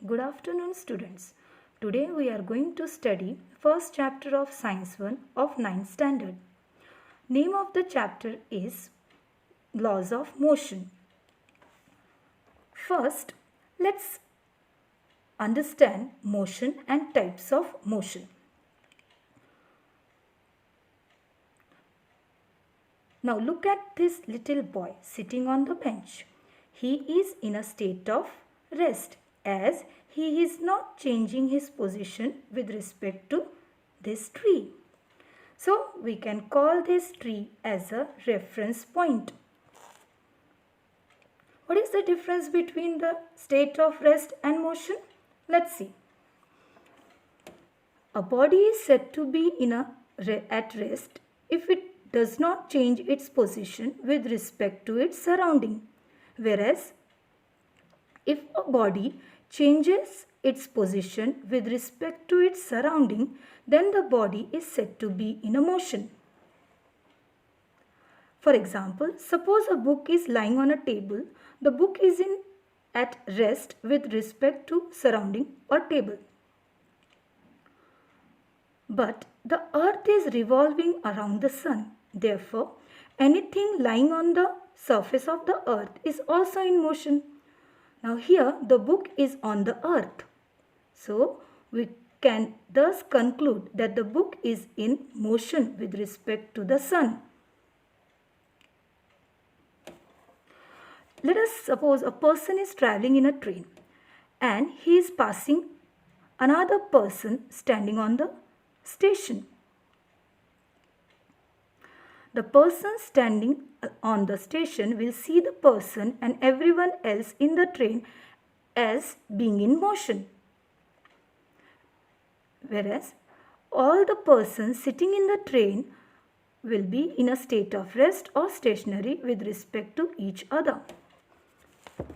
Good afternoon, students. Today we are going to study first chapter of Science 1 of 9th standard. Name of the chapter is Laws of Motion. First, let's understand motion and types of motion. Now look at this little boy sitting on the bench. He is in a state of rest as he is not changing his position with respect to this tree. So we can call this tree as a reference point. What is the difference between the state of rest and motion? Let's see. A body is said to be at rest if it does not change its position with respect to its surrounding. Whereas, if a body changes its position with respect to its surrounding, then the body is said to be in a motion. For example, suppose a book is lying on a table. The book is at rest with respect to surrounding or table. But the earth is revolving around the sun. Therefore, anything lying on the surface of the earth is also in motion. Now here the book is on the earth. So we can thus conclude that the book is in motion with respect to the sun. Let us suppose a person is traveling in a train and he is passing another person standing on the station. The person standing on the station will see the person and everyone else in the train as being in motion. Whereas all the persons sitting in the train will be in a state of rest or stationary with respect to each other.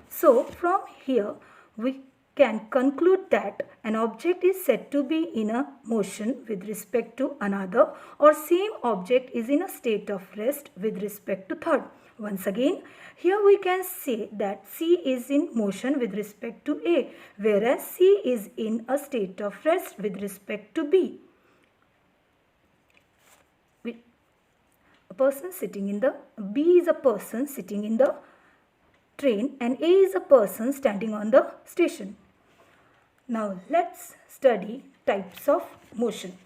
So from here we can conclude that an object is said to be in a motion with respect to another, or same object is in a state of rest with respect to third. Once again, here we can say that C is in motion with respect to A, whereas C is in a state of rest with respect to B. B is a person sitting in the train and A is a person standing on the station. Now let's study types of motion.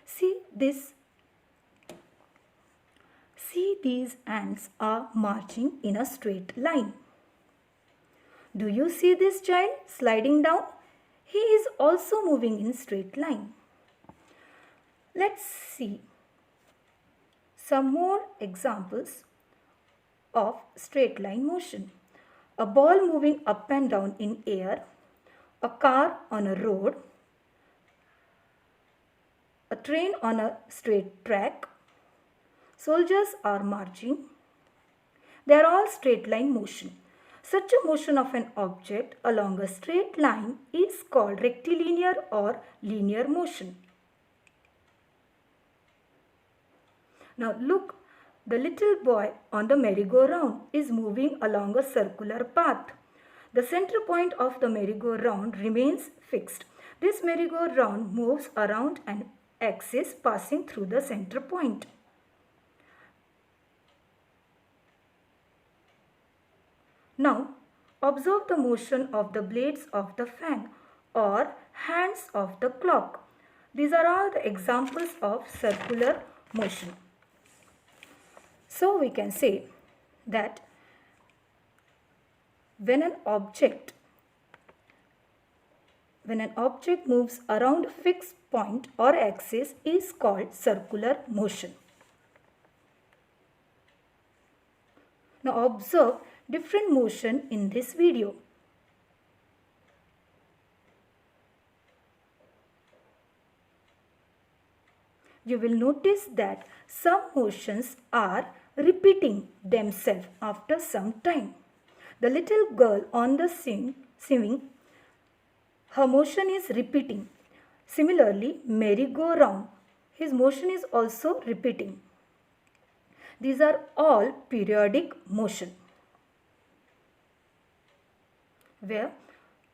See these ants are marching in a straight line. Do you see this child sliding down? He is also moving in straight line. Let's see some more examples of straight line motion. A ball moving up and down in air, a car on a road, a train on a straight track, soldiers are marching. They are all straight line motion. Such a motion of an object along a straight line is called rectilinear or linear motion. Now look, the little boy on the merry-go-round is moving along a circular path. The center point of the merry-go-round remains fixed. This merry-go-round moves around an axis passing through the center point. Now observe the motion of the blades of the fan or hands of the clock. These are all the examples of circular motion. So we can say that when an object moves around a fixed point or axis is called circular motion. Now observe different motion in this video. You will notice that some motions are repeating themselves after some time. The little girl on the swimming, her motion is repeating. Similarly, merry-go-round, his motion is also repeating. These are all periodic motion. where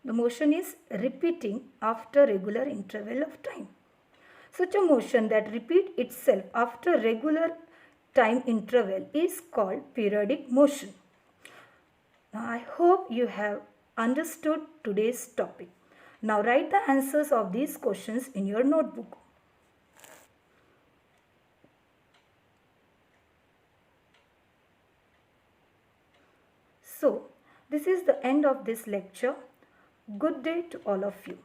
the motion is repeating after regular interval of time. Such a motion that repeats itself after regular time interval is called periodic motion. Now, I hope you have understood today's topic. Now write the answers of these questions in your notebook. So, this is the end of this lecture. Good day to all of you.